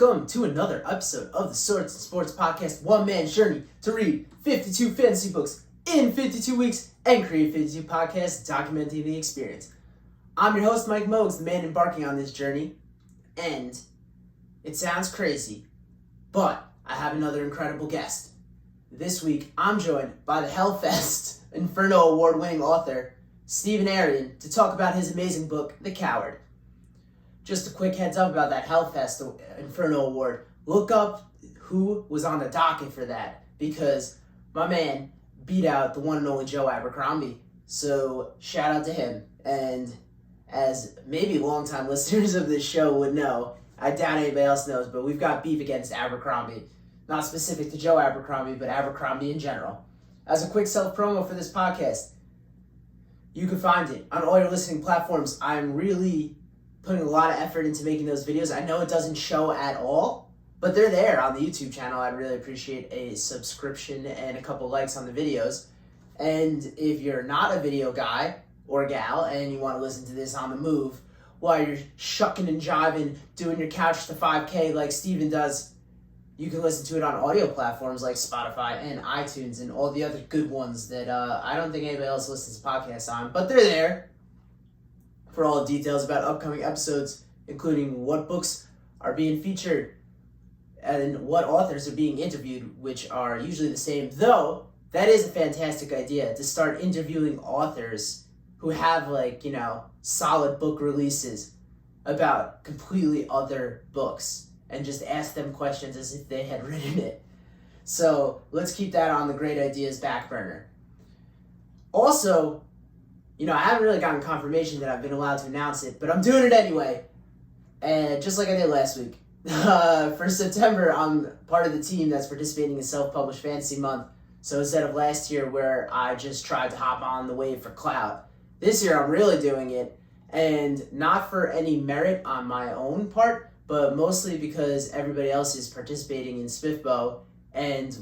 Welcome to another episode of the Swords and Sports Podcast, one man's journey to read 52 fantasy books in 52 weeks and create 52 podcasts documenting the experience. I'm your host, Mike Mogues, the man embarking on this journey, and it sounds crazy, but I have another incredible guest. This week, I'm joined by the Hellfest Inferno Award-winning author, Stephen Aryan, to talk about his amazing book, The Coward. Just a quick heads up about that Hellfest Inferno Award. Look up who was on the docket for that, because my man beat out the one and only Joe Abercrombie. So shout out to him. And as maybe longtime listeners of this show would know, I doubt anybody else knows, but we've got beef against Abercrombie. Not specific to Joe Abercrombie, but Abercrombie in general. As a quick self-promo for this podcast, you can find it on all your listening platforms. I'm really putting a lot of effort into making those videos. I know it doesn't show at all, but they're there on the YouTube channel. I'd really appreciate a subscription and a couple likes on the videos. And if you're not a video guy or gal and you want to listen to this on the move while you're shucking and jiving, doing your couch to 5K like Steven does, you can listen to it on audio platforms like Spotify and iTunes and all the other good ones that I don't think anybody else listens to podcasts on, but they're there for all the details about upcoming episodes, including what books are being featured and what authors are being interviewed, which are usually the same. Though, that is a fantastic idea, to start interviewing authors who have, solid book releases about completely other books and just ask them questions as if they had written it. So, let's keep that on the great ideas back burner. Also, I haven't really gotten confirmation that I've been allowed to announce it, but I'm doing it anyway. And just like I did last week. For September, I'm part of the team that's participating in Self-Published Fantasy Month. So instead of last year where I just tried to hop on the wave for clout, this year I'm really doing it. And not for any merit on my own part, but mostly because everybody else is participating in SPIFBO and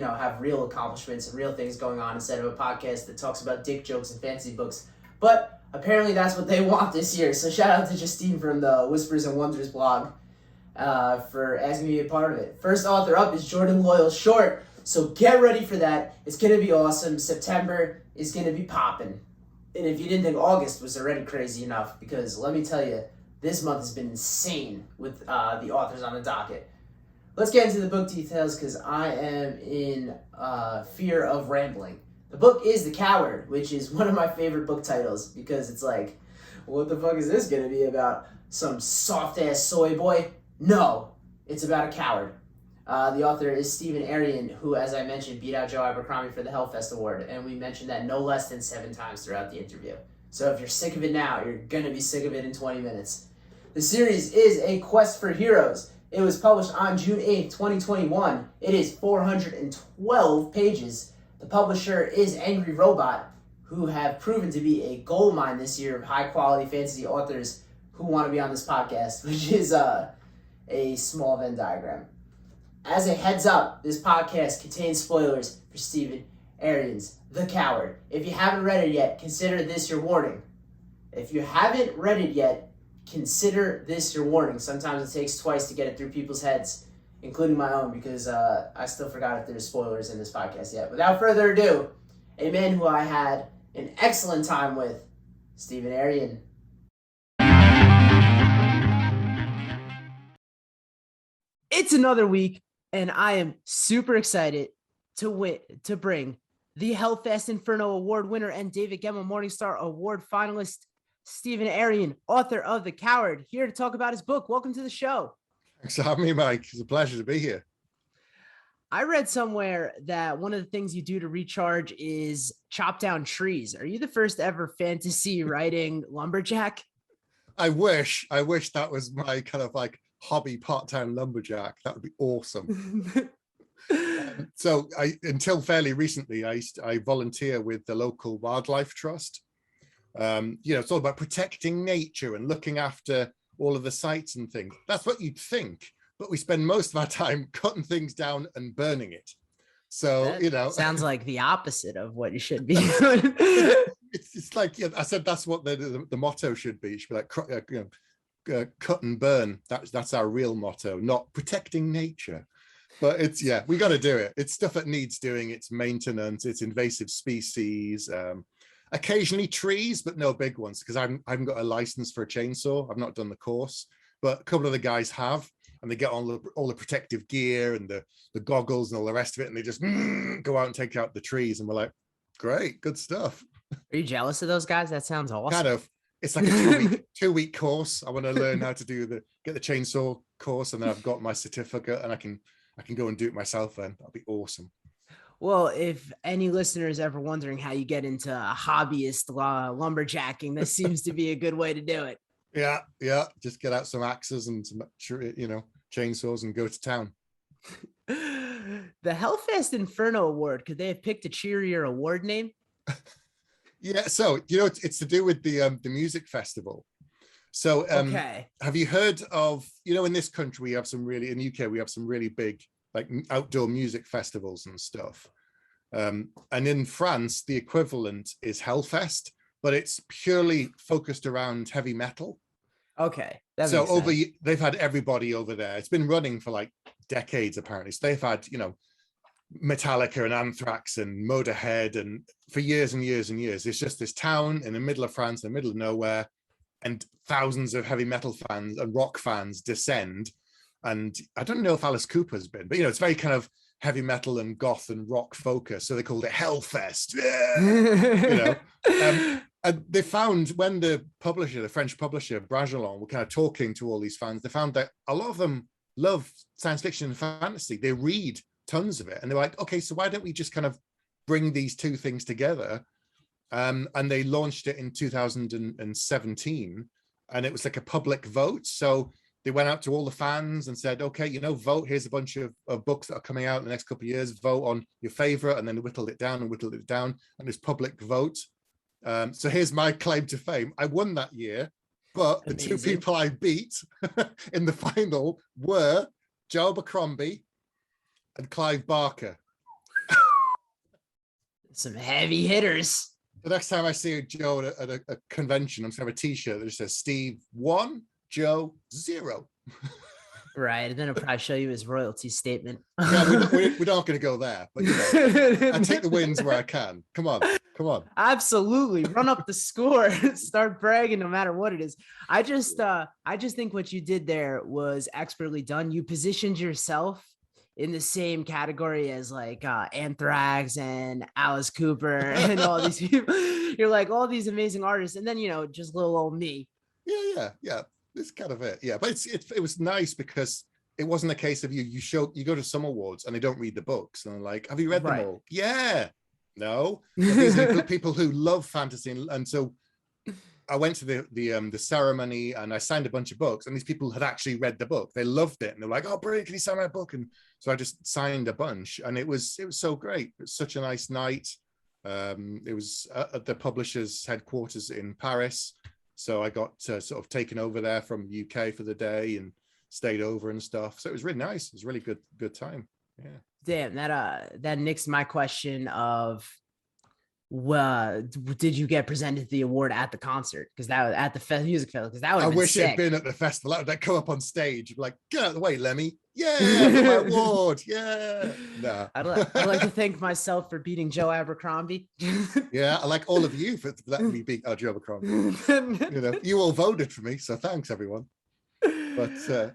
have real accomplishments and real things going on instead of a podcast that talks about dick jokes and fantasy books. But apparently that's what they want this year. So shout out to Justine from the Whispers and Wonders blog for asking me to be a part of it. First author up is Jordan Loyal Short. So get ready for that. It's going to be awesome. September is going to be popping. And if you didn't think August was already crazy enough, because let me tell you, this month has been insane with the authors on the docket. Let's get into the book details because I am in fear of rambling. The book is The Coward, which is one of my favorite book titles because it's like, what the fuck is this going to be about? Some soft-ass soy boy? No, it's about a coward. The author is Stephen Aryan, who, as I mentioned, beat out Joe Abercrombie for the Hellfest Award, and we mentioned that no less than 7 times throughout the interview. So if you're sick of it now, you're going to be sick of it in 20 minutes. The series is A Quest for Heroes. It was published on June 8th, 2021. It is 412 pages. The publisher is Angry Robot, who have proven to be a goldmine this year of high-quality fantasy authors who want to be on this podcast, which is a small Venn diagram. As a heads up, this podcast contains spoilers for Stephen Aryan's The Coward. If you haven't read it yet, consider this your warning. If you haven't read it yet, consider this your warning. Sometimes it takes twice to get it through people's heads, including my own, because I still forgot if there's spoilers in this podcast yet. Without further ado, a man who I had an excellent time with, Stephen Aryan. It's another week, and I am super excited to bring the Hellfest Inferno Award winner and David Gemmell Morningstar Award finalist, Stephen Aryan, author of The Coward, here to talk about his book. Welcome to the show. Thanks for having me, Mike. It's a pleasure to be here. I read somewhere that one of the things you do to recharge is chop down trees. Are you the first ever fantasy writing lumberjack? I wish that was my kind of hobby part-time lumberjack. That would be awesome. So until fairly recently, I volunteer with the local wildlife trust. It's all about protecting nature and looking after all of the sites and things. That's what you'd think, but we spend most of our time cutting things down and burning it. So, sounds like the opposite of what you should be doing. It's like, I said, that's what the motto should be. It should be like, cut and burn. That's our real motto, not protecting nature. But it's, yeah, we got to do it. It's stuff that needs doing. It's maintenance. It's invasive species. Occasionally trees, but no big ones, because I haven't got a license for a chainsaw. I've not done the course, but a couple of the guys have, and they get all the protective gear and the goggles and all the rest of it, and they just go out and take out the trees, and we're like, great, good stuff. Are you jealous of those guys? That sounds awesome. Kind of. It's like a two-week course. I want to learn how to get the chainsaw course, and then I've got my certificate, and I can go and do it myself then. That'll be awesome. Well, if any listener is ever wondering how you get into hobbyist lumberjacking, this seems to be a good way to do it. Yeah. Just get out some axes and some, chainsaws and go to town. The Hellfest Inferno Award, could they have picked a cheerier award name? Yeah, so it's to do with the music festival. So okay. Have you heard of, in this country we have some really, in the UK we have some really big like outdoor music festivals and stuff. And in France, the equivalent is Hellfest, but it's purely focused around heavy metal. Okay. So they've had everybody over there. It's been running for like decades, apparently. So they've had, Metallica and Anthrax and Motorhead, and for years and years and years. It's just this town in the middle of France, in the middle of nowhere, and thousands of heavy metal fans and rock fans descend. And I don't know if Alice Cooper's been, but it's very kind of heavy metal and goth and rock focus. So they called it Hellfest. And they found when the French publisher, Bragelonne, were kind of talking to all these fans, they found that a lot of them love science fiction and fantasy. They read tons of it. And they're like, okay, so why don't we just kind of bring these two things together? And they launched it in 2017. And it was like a public vote. So they went out to all the fans and said, okay, vote. Here's a bunch of books that are coming out in the next couple of years. Vote on your favorite. And then they whittled it down. And this public vote. So here's my claim to fame. I won that year, but the two people I beat in the final were Joe Abercrombie and Clive Barker. Some heavy hitters. The next time I see Joe at a convention, I'm going to have a t-shirt that just says Steve 1, Joe 0. Right, and then it'll probably show you his royalty statement. Yeah, we're not going to go there, but I take the wins where I can. Come on. Absolutely, run up the score, start bragging, no matter what it is. I just think what you did there was expertly done. You positioned yourself in the same category as like Anthrax and Alice Cooper and all these people. You're like all these amazing artists, and then just little old me. Yeah. It's kind of it. Yeah, but it was nice because it wasn't a case of you go to some awards and they don't read the books and they're like, have you read them all? Yeah. No. These are people who love fantasy, and so I went to the ceremony and I signed a bunch of books, and these people had actually read the book. They loved it and they're like, oh, brilliant, can you sign my book? And so I just signed a bunch, and it was so great. It was such a nice night. It was at the publisher's headquarters in Paris. So I got sort of taken over there from the UK for the day and stayed over and stuff. So it was really nice. It was a really good time. Yeah. Damn, that nixed my question of, did you get presented the award at the concert? Because that was at the music festival. Because that would. I wish it had been at the festival. I'd come up on stage, like, get out of the way, Lemmy. Yeah, my award. Yeah. No. I'd like to thank myself for beating Joe Abercrombie. Yeah, I like all of you for letting me beat Joe Abercrombie. You all voted for me, so thanks everyone. But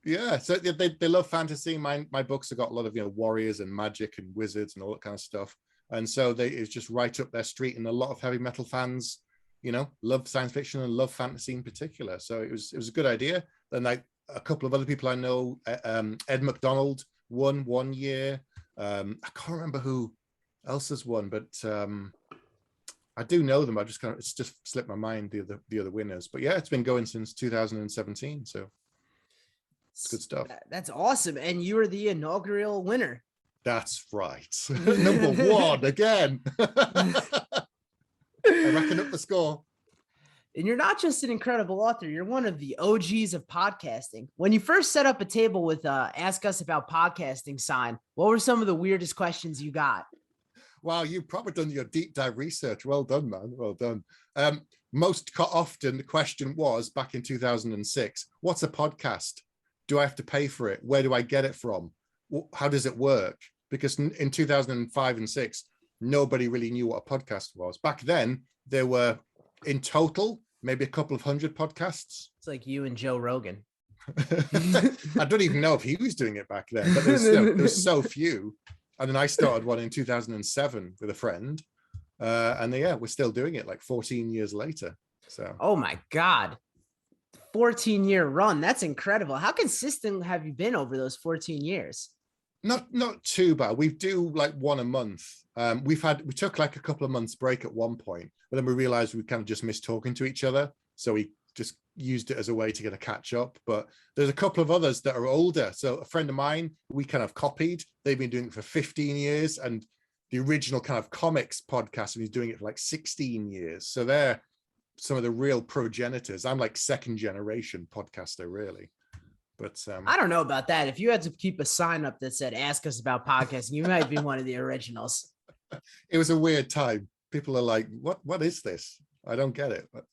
yeah, so they love fantasy. My books have got a lot of warriors and magic and wizards and all that kind of stuff. And so it's just right up their street, and a lot of heavy metal fans, love science fiction and love fantasy in particular. So it was a good idea. Then like a couple of other people I know, Ed McDonald won one year. I can't remember who else has won, but I do know them. It's just slipped my mind the other winners. But yeah, it's been going since 2017. So it's good stuff. That's awesome. And you were the inaugural winner. That's right. Number one again. I reckon up the score. And you're not just an incredible author, you're one of the OGs of podcasting. When you first set up a table with Ask Us About Podcasting sign, what were some of the weirdest questions you got? Wow, you've probably done your deep dive research. Well done, man. Well done. often the question was back in 2006, what's a podcast? Do I have to pay for it? Where do I get it from? How does it work? Because in 2005 and 6, nobody really knew what a podcast was. Back then, there were in total maybe a couple of hundred podcasts. It's like you and Joe Rogan. I don't even know if he was doing it back then, but there was so few. And then I started one in 2007 with a friend. And yeah, we're still doing it like 14 years later. So, oh my God, 14-year run. That's incredible. How consistent have you been over those 14 years? Not too bad. We do like one a month. We took like a couple of months break at one point, but then we realized we kind of just missed talking to each other. So we just used it as a way to get a catch up. But there's a couple of others that are older. So a friend of mine, we kind of copied. They've been doing it for 15 years. And the original kind of comics podcast, and he's doing it for like 16 years. So they're some of the real progenitors. I'm like second generation podcaster, really. But I don't know about that. If you had to keep a sign up that said, ask us about podcasting, you might be one of the originals. It was a weird time. People are like, what is this? I don't get it. But,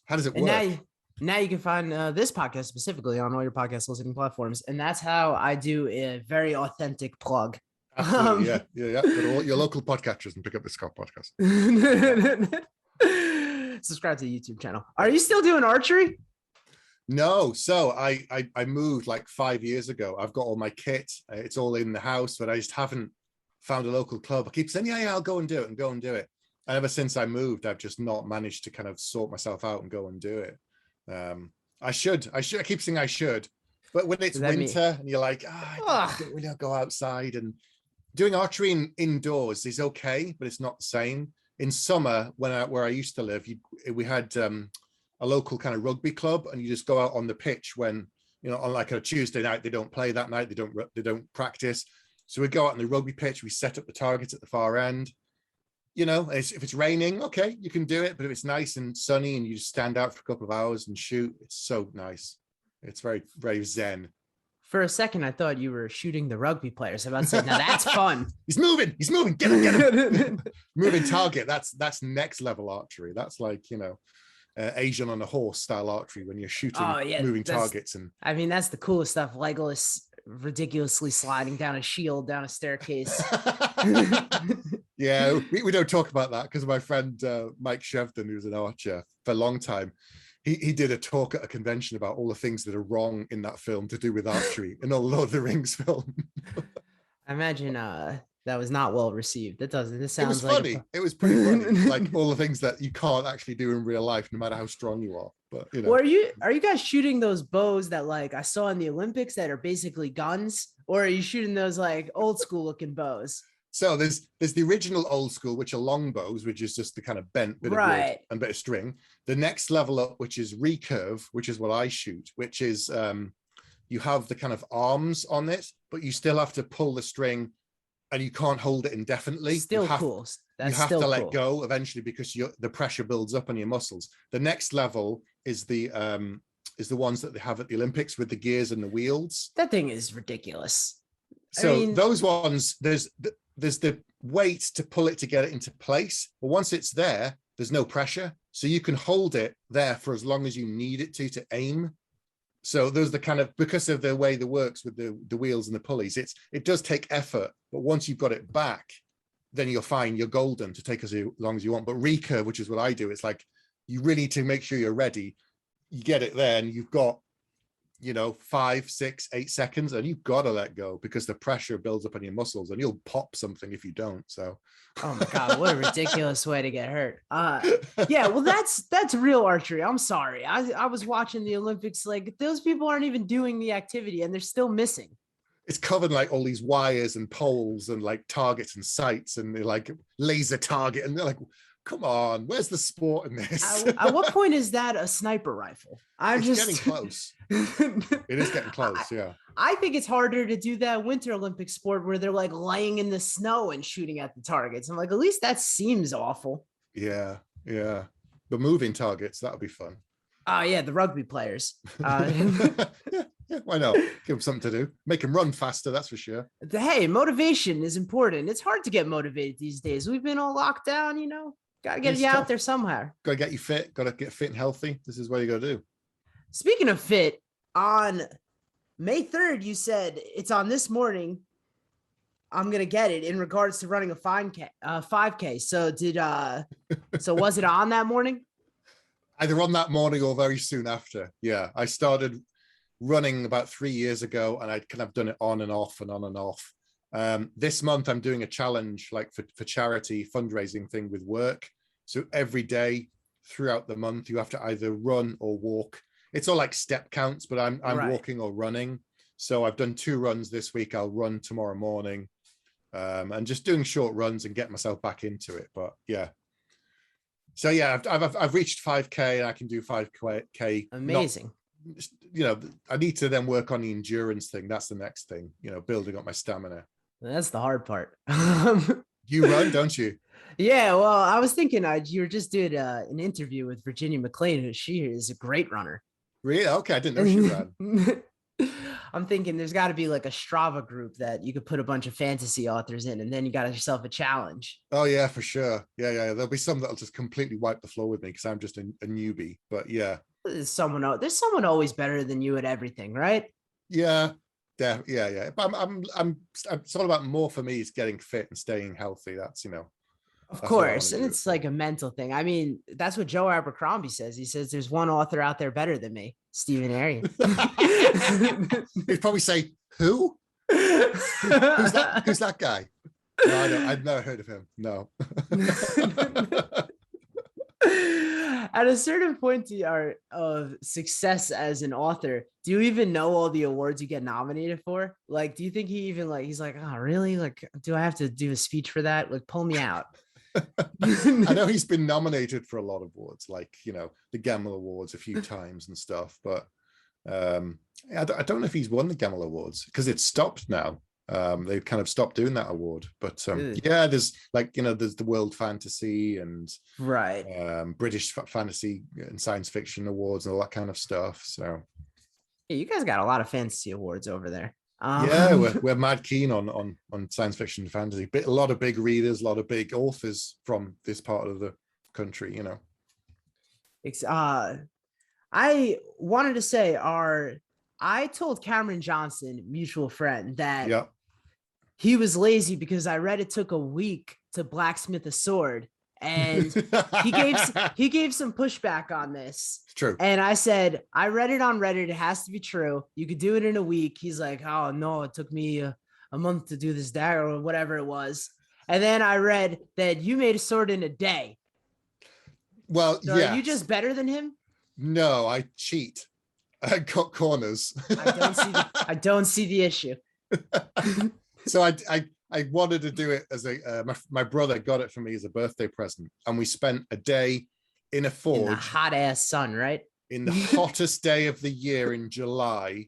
how does it work? Now you can find this podcast specifically on all your podcast listening platforms. And that's how I do a very authentic plug. Absolutely, yeah. Go to all your local podcatchers and pick up the Scott podcast. Subscribe to the YouTube channel. Are you still doing archery? No. So I moved like 5 years ago. I've got all my kit. It's all in the house, but I just haven't found a local club. I keep saying, yeah, I'll go and do it And ever since I moved, I've just not managed to kind of sort myself out and go and do it. I should. I keep saying I should. But when it's winter and you're like, I don't really go outside, and doing archery indoors is okay, but it's not the same. In summer, where I used to live, we had a local kind of rugby club, and you just go out on the pitch when, on like a Tuesday night, they don't play that night, they don't practice. So we go out on the rugby pitch, we set up the targets at the far end. If it's raining, okay, you can do it. But if it's nice and sunny and you just stand out for a couple of hours and shoot, it's so nice. It's very, very zen. For a second, I thought you were shooting the rugby players. I'm about to say, now that's fun. He's moving. Get him. Moving target. That's next level archery. That's like, Asian on a horse style archery when you're shooting moving targets. And I mean, that's the coolest stuff. Legolas ridiculously sliding down a shield, down a staircase. Yeah, we don't talk about that because my friend Mike Shevden, who's an archer for a long time, he did a talk at a convention about all the things that are wrong in that film to do with archery in a Lord of the Rings film. I imagine that was not well received. That doesn't. This sounds like funny. It was pretty funny. Like all the things that you can't actually do in real life, no matter how strong you are. But Well, are you guys shooting those bows that like I saw in the Olympics that are basically guns, or are you shooting those like old school looking bows? So there's the original old school, which are long bows, which is just the kind of bent bit of wood and bit of string. The next level up, which is recurve, which is what I shoot, which is you have the kind of arms on it, but you still have to pull the string and you can't hold it indefinitely. Still cool. You have to let go eventually because the pressure builds up on your muscles. The next level is the ones that they have at the Olympics with the gears and the wheels. That thing is ridiculous. So those ones, there's the weight to pull it to get it into place. But once it's there, there's no pressure. So you can hold it there for as long as you need it to aim. So there's the kind of, because of the way that works with the wheels and the pulleys, it does take effort. But once you've got it back, then you're fine. You're golden to take as long as you want. But recurve, which is what I do, it's like you really need to make sure you're ready. You get it there and you've got 5, 6, 8 seconds, and you've got to let go because the pressure builds up on your muscles and you'll pop something if you don't. So, oh my God, what a ridiculous way to get hurt. Yeah, well, that's real archery. I'm sorry. I was watching the Olympics, like those people aren't even doing the activity and they're still missing. It's covered like all these wires and poles and like targets and sights and they're like laser target and they're like, come on, where's the sport in this? At what point is that a sniper rifle? It's getting close. It is getting close, yeah. I think it's harder to do that Winter Olympic sport where they're like laying in the snow and shooting at the targets. I'm like, at least that seems awful. Yeah. But moving targets, that would be fun. Oh, yeah, the rugby players. Yeah, why not? Give them something to do. Make them run faster, that's for sure. Hey, motivation is important. It's hard to get motivated these days. We've been all locked down, Gotta get you out there somehow. Gotta get you fit. Gotta get fit and healthy. This is what you gotta do. Speaking of fit, on May 3rd, you said it's on this morning. I'm gonna get it in regards to running a 5K. So was it on that morning? Either on that morning or very soon after. Yeah, I started running about 3 years ago, and I'd kind of done it on and off and on and off. This month, I'm doing a challenge like for charity fundraising thing with work. So every day throughout the month, you have to either run or walk. It's all like step counts, but I'm Right. walking or running. So I've done 2 runs this week. I'll run tomorrow morning, and just doing short runs and get myself back into it. But yeah. So yeah, I've reached 5K, and I can do 5K. Amazing. I need to then work on the endurance thing. That's the next thing, building up my stamina. That's the hard part. You run, don't you? Yeah, well, I was thinking you were just doing an interview with Virginia McLean, who she is a great runner. Really? Okay, I didn't know she ran. I'm thinking there's got to be like a Strava group that you could put a bunch of fantasy authors in, and then you got yourself a challenge. Oh yeah, for sure. Yeah. There'll be some that'll just completely wipe the floor with me because I'm just a newbie. But yeah, There's someone always better than you at everything, right? yeah. But it's all about, more for me is getting fit and staying healthy. That's Of that's course. what I And wanna it's do. like a mental thing. I mean, that's what Joe Abercrombie says. He says there's one author out there better than me, Stephen Aryan. He'd probably say, who? Who's that guy? No, I've never heard of him. No. At a certain point of success as an author, do you even know all the awards you get nominated for? Like, do you think he's like, oh, really? Like, do I have to do a speech for that? Like, pull me out. I know he's been nominated for a lot of awards, like the Gamma Awards a few times and stuff, but I don't know if he's won the Gamma Awards because it's stopped now. They've kind of stopped doing that award, but yeah, there's there's the World Fantasy and right, British Fantasy and Science Fiction Awards and all that kind of stuff. So yeah, you guys got a lot of fantasy awards over there. Yeah, we're mad keen on science fiction and fantasy. But a lot of big readers, a lot of big authors from this part of the country. I wanted to say I told Cameron Johnston, mutual friend, that he was lazy because I read it took a week to blacksmith a sword, and he gave some pushback on this. It's true. And I said, I read it on Reddit. It has to be true. You could do it in a week. He's like, oh no, it took me a month to do this dagger or whatever it was. And then I read that you made a sword in a day. Well, so yeah. Are you just better than him? No, I cheat. I cut corners. I don't see the issue. So I wanted to do it as my brother got it for me as a birthday present, and we spent a day in a forge. In the hot ass sun, right? In the hottest day of the year in July.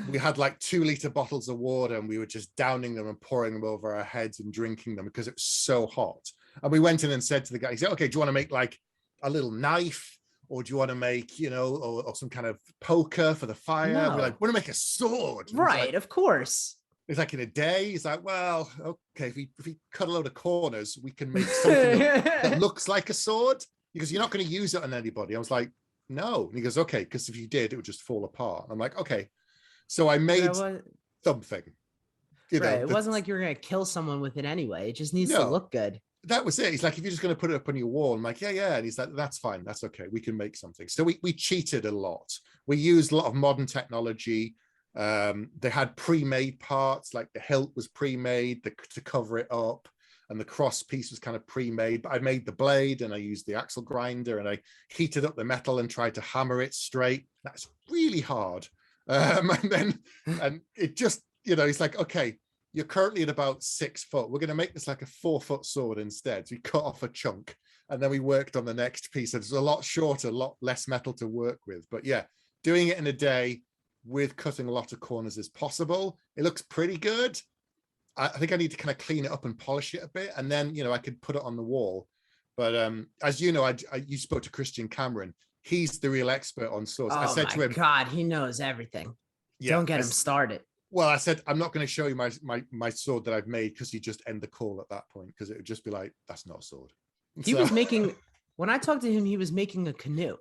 We had like 2-liter bottles of water, and we were just downing them and pouring them over our heads and drinking them because it was so hot. And we went in and said to the guy, he said, okay, do you want to make like a little knife? Or do you want to make, or some kind of poker for the fire? No. We're like, want to make a sword. Right, of course. It's like in a day. He's like, well, okay, if we cut a load of corners, we can make something that looks like a sword. Because you're not going to use it on anybody. I was like, no. And he goes, okay, because if you did, it would just fall apart. I'm like, okay. So I made something. It wasn't like you were going to kill someone with it anyway. It just needs to look good. That was it. He's like, if you're just going to put it up on your wall, I'm like, yeah. And he's like, that's fine. That's okay. We can make something. So we cheated a lot. We used a lot of modern technology. They had pre-made parts, like the hilt was pre-made to cover it up, and the cross piece was kind of pre-made. But I made the blade, and I used the axle grinder, and I heated up the metal and tried to hammer it straight. That's really hard. And it just, he's like, okay, you're currently at about 6 foot. We're going to make this like a 4-foot sword instead. So we cut off a chunk, and then we worked on the next piece. It's a lot shorter, a lot less metal to work with. But yeah, doing it in a day with cutting a lot of corners is possible. It looks pretty good. I think I need to kind of clean it up and polish it a bit, and then I could put it on the wall. But as you know, you spoke to Christian Cameron. He's the real expert on swords. Oh, I said to him, God, he knows everything. Don't get him started. Well, I said, I'm not going to show you my sword that I've made, because you just end the call at that point, because it would just be like, that's not a sword. He was making, when I talked to him, he was making a canoe.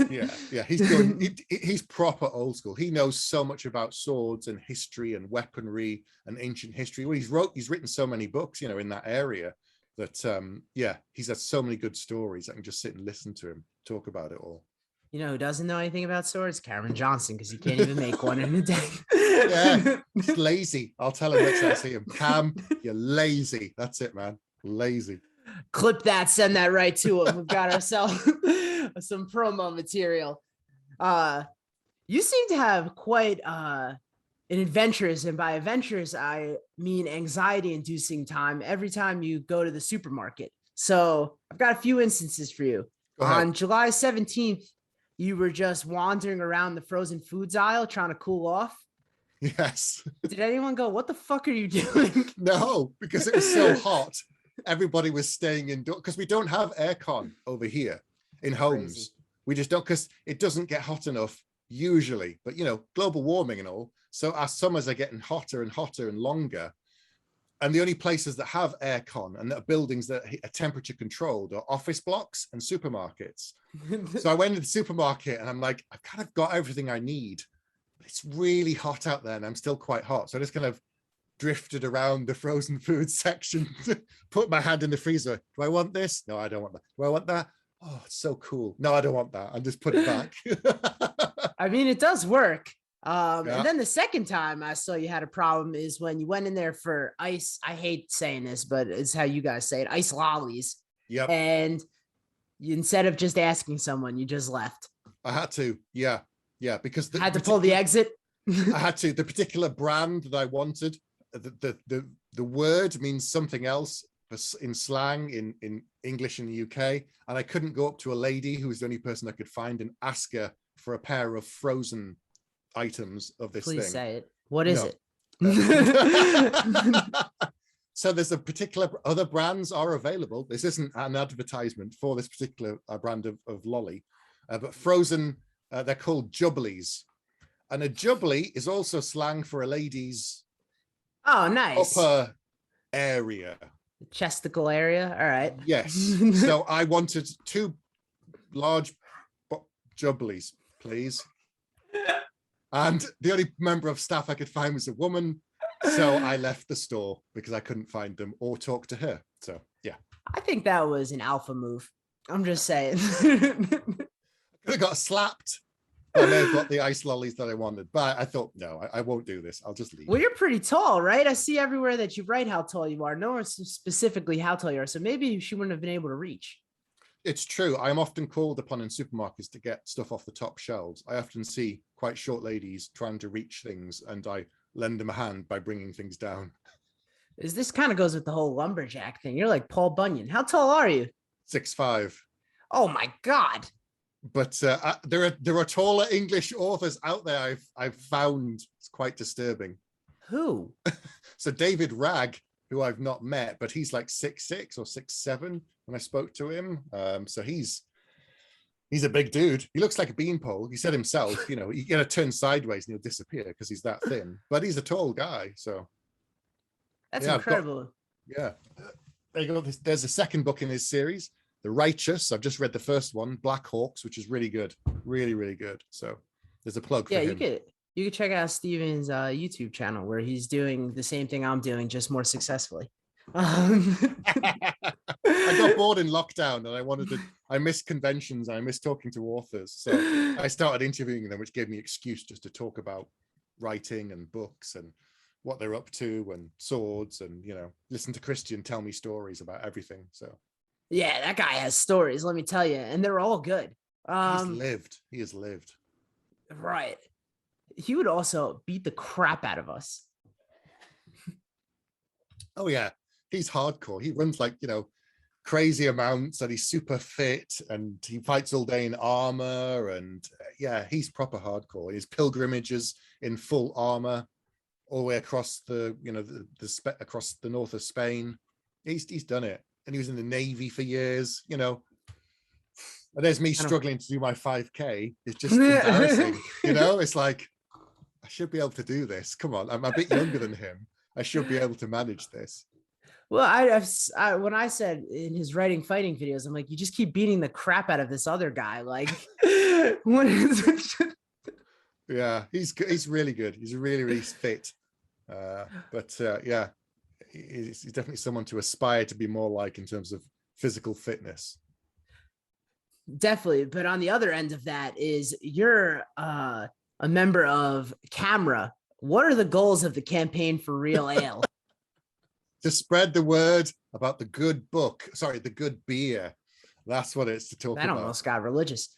yeah, he's proper old school. He knows so much about swords and history and weaponry and ancient history. Well, he's written so many books, in that area that he's had so many good stories. I can just sit and listen to him talk about it all. You know who doesn't know anything about swords? Cameron Johnston, because he can't even make one in a day. Yeah, he's lazy. I'll tell him next time I see him. Cam, you're lazy. That's it, man. Lazy. Clip that, send that right to him. We've got ourselves some promo material. You seem to have quite an adventurous, and by adventurous I mean anxiety-inducing time every time you go to the supermarket. So I've got a few instances for you. On July 17th, you were just wandering around the frozen foods aisle trying to cool off. Yes. Did anyone go, what the fuck are you doing? No, because it was so hot. Everybody was staying indoors because we don't have aircon over here in homes. Crazy. We just don't, because it doesn't get hot enough usually. But, global warming and all. So our summers are getting hotter and hotter and longer. And the only places that have aircon and that are buildings that are temperature controlled are office blocks and supermarkets. So I went to the supermarket and I'm like, I've kind of got everything I need. But it's really hot out there and I'm still quite hot. So I just kind of drifted around the frozen food section, put my hand in the freezer. Do I want this? No, I don't want that. Do I want that? Oh, it's so cool. No, I don't want that. And just put it back. I mean, it does work. And then the second time I saw you had a problem is when you went in there for ice. I hate saying this, but it's how you guys say it. Ice lollies. Yep. And instead of just asking someone, you just left. I had to. Yeah. Because I had to pull the exit. I had to. The particular brand that I wanted, the word means something else in slang in English in the UK. And I couldn't go up to a lady who was the only person I could find and ask her for a pair of frozen items of this thing. Please say it. What is it? So there's a particular other brands are available. This isn't an advertisement for this particular brand of lolly, but frozen. They're called jubblies, and a jubbly is also slang for a lady's upper area, chesticle area. All right. Yes. So I wanted 2 large jubblies, please. And the only member of staff I could find was a woman. So I left the store because I couldn't find them or talk to her. So, yeah. I think that was an alpha move. I'm just saying. I got slapped. I may have got the ice lollies that I wanted. But I thought, no, I won't do this. I'll just leave. Well, you're pretty tall, right? I see everywhere that you write how tall you are. No one specifically how tall you are. So maybe she wouldn't have been able to reach. It's true. I'm often called upon in supermarkets to get stuff off the top shelves. I often see quite short ladies trying to reach things, and I lend them a hand by bringing things down. This kind of goes with the whole lumberjack thing. You're like Paul Bunyan. How tall are you? 6'5". Oh my God. But there are taller English authors out there I've found. It's quite disturbing. Who? So David Ragg, who I've not met, but he's like 6'6" or 6'7" when I spoke to him. So he's a big dude. He looks like a beanpole. He said himself, you gotta turn sideways and he'll disappear because he's that thin. But he's a tall guy. So that's incredible. There you go. There's a second book in his series, The Righteous. I've just read the first one, Black Hawks, which is really good. Really, really good. So there's a plug for him. You could check out Stephen's YouTube channel where he's doing the same thing I'm doing, just more successfully. I got bored in lockdown and I missed conventions. I missed talking to authors. So I started interviewing them, which gave me excuse just to talk about writing and books and what they're up to and swords and, listen to Christian tell me stories about everything. So yeah, that guy has stories, let me tell you, and they're all good. He has lived. Right. He would also beat the crap out of us. Oh yeah. He's hardcore. He runs like, crazy amounts and he's super fit and he fights all day in armor. And he's proper hardcore. His pilgrimages in full armor all the way across across the north of Spain. He's done it. And he was in the Navy for years, And there's me struggling to do my 5K. It's just embarrassing. It's like, I should be able to do this. Come on. I'm a bit younger than him. I should be able to manage this. Well, when I said in his writing fighting videos, I'm like, you just keep beating the crap out of this other guy. Like, yeah, he's really good. He's really fit. But yeah, he's definitely someone to aspire to be more like in terms of physical fitness. Definitely. But on the other end of that is you're a member of CAMRA. What are the goals of the campaign for Real Ale? To spread the word about the good beer. That's what it's to talk about. That almost got religious.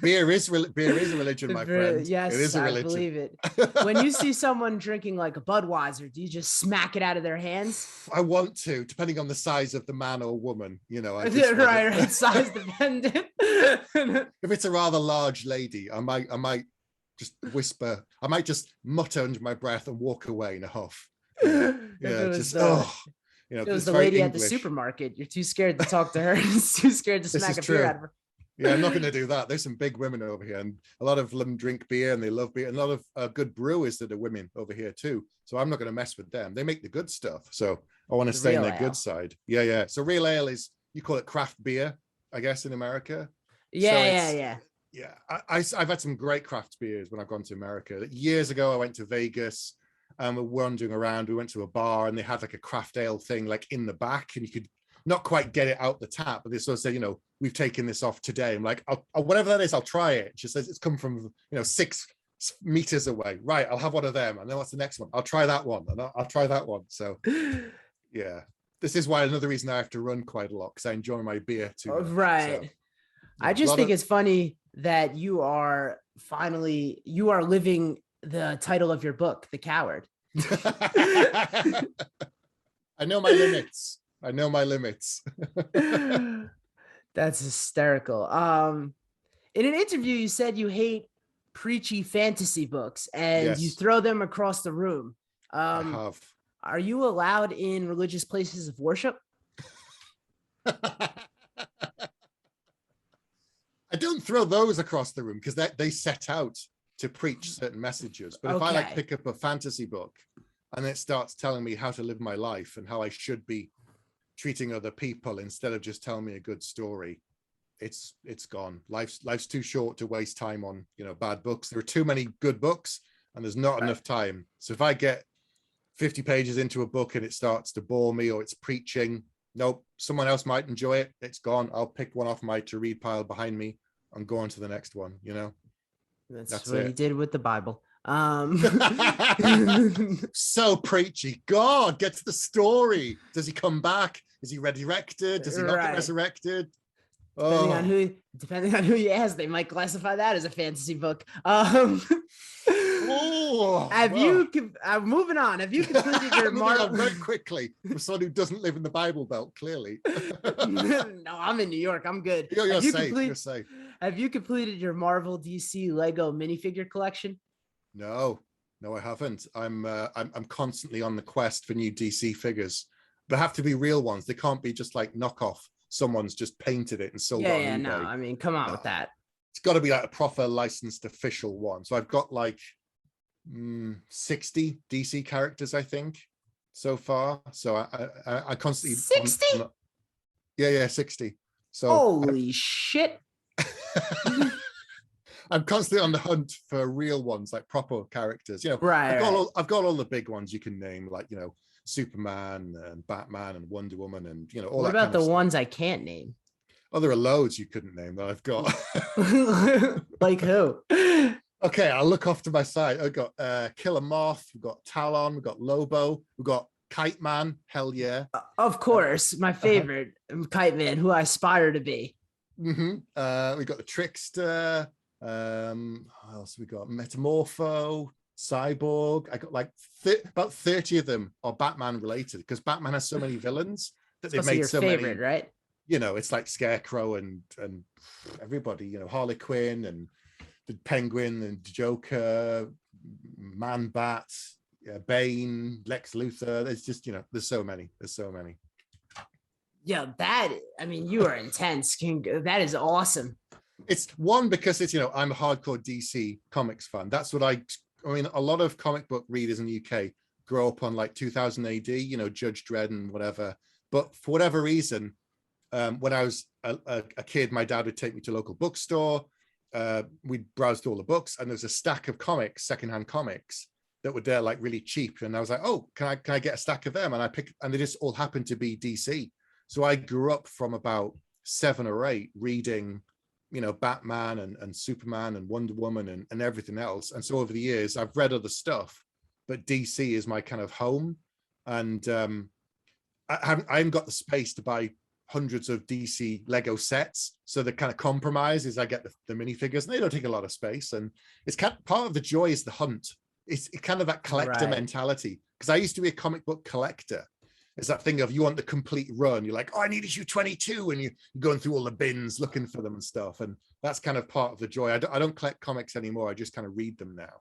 Beer is a religion, my friend. Yes, it is a religion. I believe it. When you see someone drinking like a Budweiser, do you just smack it out of their hands? I want to, depending on the size of the man or woman. You know, right, size dependent. If it's a rather large lady, I might just whisper. I might just mutter under my breath and walk away in a huff. Yeah, just you know, it was the lady at the supermarket. You're too scared to talk to her. Too scared to smack a beer out of her. Yeah, I'm not going to do that. There's some big women over here, and a lot of them drink beer and they love beer. And a lot of good brewers that are women over here too. So I'm not going to mess with them. They make the good stuff. So I want to stay on their good side. Yeah. So real ale is, you call it craft beer, I guess, in America. Yeah. I've had some great craft beers when I've gone to America. Years ago, I went to Vegas. We're wandering around. We went to a bar and they had like a craft ale thing like in the back, and you could not quite get it out the tap, but they sort of said, you know, we've taken this off today. I'm like, whatever that is, I'll try it. She says it's come from, 6 meters away. Right, I'll have one of them. And then what's the next one? I'll try that one, and I'll try that one. So yeah, this is why another reason I have to run quite a lot, because I enjoy my beer too much. Right. So, I just think it's funny that you are living the title of your book, The Coward. I know my limits. That's hysterical. In an interview, you said you hate preachy fantasy books and you throw them across the room. I have. Are you allowed in religious places of worship? I don't throw those across the room because they set out to preach certain messages. But if I pick up a fantasy book and it starts telling me how to live my life and how I should be treating other people instead of just telling me a good story, it's gone. Life's too short to waste time on bad books. There are too many good books and there's not enough time. So if I get 50 pages into a book and it starts to bore me or it's preaching, nope, someone else might enjoy it. It's gone. I'll pick one off my to read pile behind me and go on to the next one. That's what he did with the Bible. So preachy. God, get to the story. Does he come back? Is he resurrected? Does he not get resurrected? Depending on who you ask, they might classify that as a fantasy book. Moving on. Have you completed your Marvel? Very quickly, for someone who doesn't live in the Bible Belt, clearly. No, I'm in New York. I'm good. You're safe. Have you completed your Marvel DC Lego minifigure collection? No, I haven't. I'm constantly on the quest for new DC figures. They have to be real ones. They can't be just like knockoff. Someone's just painted it and sold it on eBay. No, I mean, come on with that. It's got to be like a proper licensed official one. So I've got like 60 DC characters, I think, so far. So I constantly 60. Yeah, 60. So holy shit. I'm constantly on the hunt for real ones, like proper characters. I've got all the big ones you can name, like Superman and Batman and Wonder Woman and all. What that about kind of the stuff. ones I can't name? Oh, there are loads you couldn't name that I've got. Like who? Okay, I'll look off to my side. I've got Killer Moth, we've got Talon, we've got Lobo, we've got Kite Man. Hell yeah. Of course, my favorite, Kite Man, who I aspire to be. We've got the Trickster. What else we got? Metamorpho, Cyborg. I got like about 30 of them are Batman related, because Batman has so many villains that they've made so many, right? It's like Scarecrow and everybody, Harley Quinn and the Penguin and Joker, Man Bat, Bane, Lex Luthor. There's just, there's so many. Yeah, you are intense, King. That is awesome. It's one because it's, I'm a hardcore DC comics fan. That's what a lot of comic book readers in the UK grow up on like 2000 AD, you know, Judge Dredd and whatever. But for whatever reason, when I was a kid, my dad would take me to a local bookstore. We'd browse through all the books, and there's a stack of comics, secondhand comics, that were there like really cheap. And I was like, oh, can I get a stack of them? And they just all happened to be DC. So I grew up from about 7 or 8 reading, you know, Batman and Superman and Wonder Woman and everything else. And so over the years, I've read other stuff, but DC is my kind of home. And I haven't got the space to buy hundreds of DC Lego sets. So the kind of compromise is I get the minifigures, and they don't take a lot of space. And it's kind of, part of the joy is the hunt. It's kind of that collector mentality. Because I used to be a comic book collector. It's that thing of you want the complete run. You're like, oh, I need issue 22. And you're going through all the bins looking for them and stuff. And that's kind of part of the joy. I don't collect comics anymore. I just kind of read them now.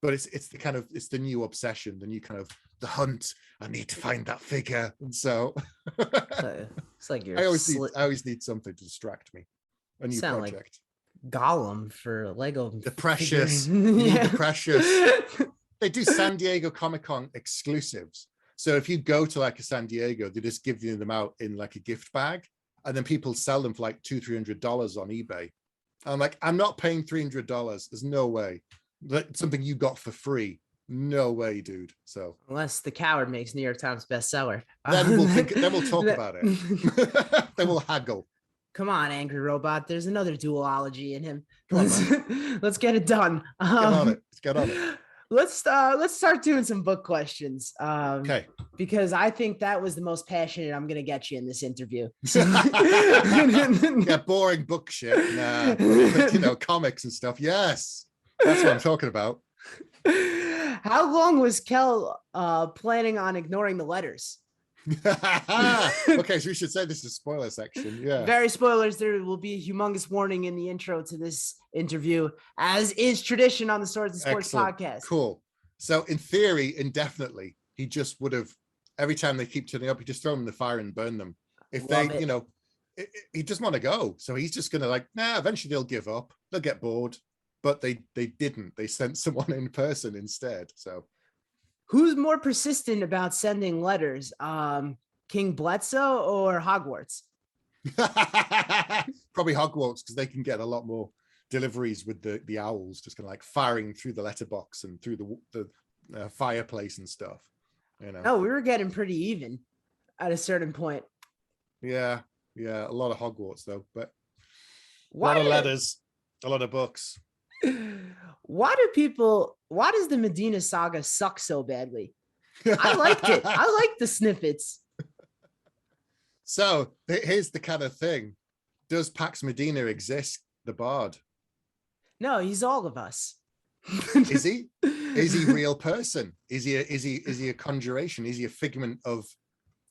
But it's the kind of, it's the new obsession, the new kind of the hunt. I need to find that figure. And so it's like you're I always need something to distract me. A new project. Like Gollum for Lego. The Precious. The Precious. They do San Diego Comic-Con exclusives. So if you go to like a San Diego, they just give you them out in like a gift bag, and then people sell them for like $200-300 on eBay. I'm like, I'm not paying $300. There's no way. That's something you got for free. No way, dude. So unless The Coward makes New York Times bestseller, then we'll talk about it. Then we'll haggle. Come on, Angry Robot. There's another duology in him. Let's get it done. Let's get on it. Let's start doing some book questions. Okay. Because I think that was the most passionate I'm going to get you in this interview. Yeah, boring book shit. Nah, but, you know, comics and stuff. Yes, that's what I'm talking about. How long was Kel planning on ignoring the letters? Okay, so we should say this is spoiler section. Yeah, very spoilers. There will be a humongous warning in the intro to this interview, as is tradition on the Swords and Sports podcast. Cool. So in theory, indefinitely, he just would have, every time they keep turning up, he just throw them in the fire and burn them. If they, you know, he doesn't want to go, so he's just gonna like, nah, eventually they'll give up, they'll get bored. But they didn't. They sent someone in person instead. So who's more persistent about sending letters, King Bledsoe or Hogwarts? Probably Hogwarts, because they can get a lot more deliveries with the owls, just kind of like firing through the letterbox and through the fireplace and stuff. You know. No, we were getting pretty even at a certain point. Yeah, a lot of Hogwarts though, but a lot of letters, a lot of books. Why does the Medina saga suck so badly? I liked it. I liked the snippets. So here's the kind of thing. Does Pax Medina exist, the bard? No, he's all of us. Is he? Is he a real person? Is he a conjuration? Is he a figment of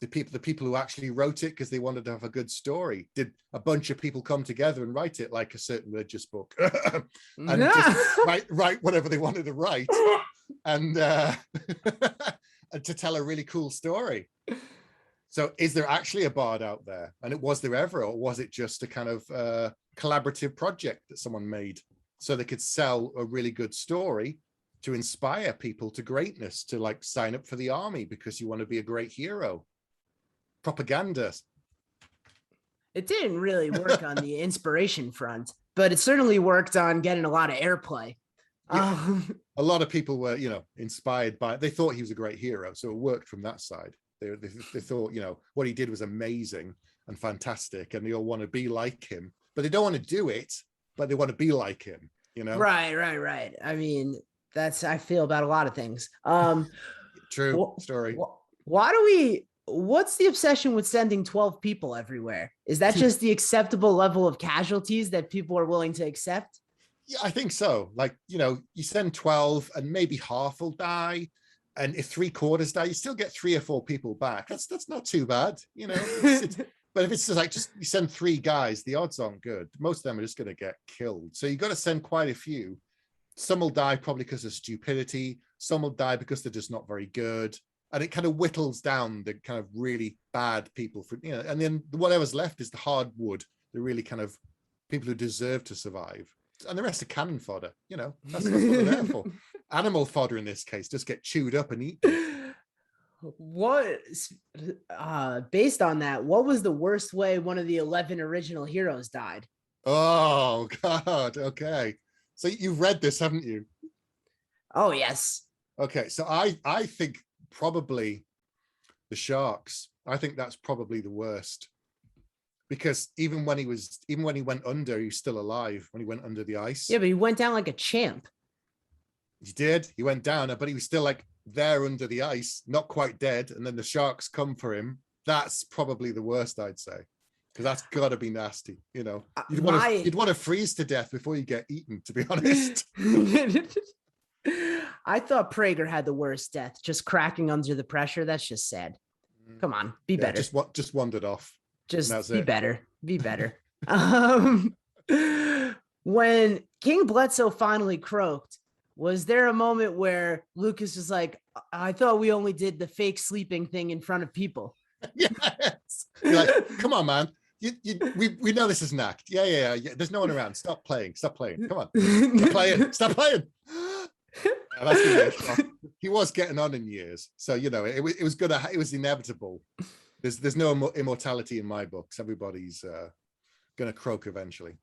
the people who actually wrote it because they wanted to have a good story? Did a bunch of people come together and write it like a certain religious book and just write whatever they wanted to write and and to tell a really cool story? So is there actually a bard out there? And was there ever, or was it just a kind of collaborative project that someone made so they could sell a really good story to inspire people to greatness, to like sign up for the army because you want to be a great hero? Propaganda. It didn't really work on the inspiration front, but it certainly worked on getting a lot of airplay. Yeah. A lot of people were, you know, inspired by, they thought he was a great hero, so it worked from that side. They thought, you know, what he did was amazing and fantastic, and they all want to be like him, but they don't want to do it, but they want to be like him, you know? Right. I mean, that's, I feel about a lot of things. True story. What's the obsession with sending 12 people everywhere? Is that just the acceptable level of casualties that people are willing to accept? Yeah, I think so. Like, you know, you send 12 and maybe half will die. And if 3/4 die, you still get 3 or 4 people back. That's not too bad, you know. But if it's just you send 3 guys, the odds aren't good. Most of them are just going to get killed. So you've got to send quite a few. Some will die probably because of stupidity. Some will die because they're just not very good. And it kind of whittles down the kind of really bad people for, you know, and then whatever's left is the hardwood, the really kind of people who deserve to survive. And the rest are cannon fodder, you know, that's what they're there for. Animal fodder in this case, just get chewed up and eaten. What, based on that, what was the worst way one of the 11 original heroes died? Oh God. Okay. So you've read this, haven't you? Oh, yes. Okay. So I think probably the sharks. I think that's probably the worst. Because even when he went under, he was still alive when he went under the ice. Yeah, but he went down like a champ. He did. He went down, but he was still like there under the ice, not quite dead. And then the sharks come for him. That's probably the worst, I'd say, because that's got to be nasty. You know, you'd want to freeze to death before you get eaten, to be honest. I thought Prager had the worst death, just cracking under the pressure. That's just sad. Come on, be better. Just wandered off. Just be better. Be better. When King Bledsoe finally croaked, was there a moment where Lucas was like, I thought we only did the fake sleeping thing in front of people? Yes. You're like, come on, man. We know this is an act. Yeah. There's no one around. Stop playing. Come on. Stop playing. He was getting on in years. So, you know, it was inevitable. There's no immortality in my books. Everybody's going to croak eventually.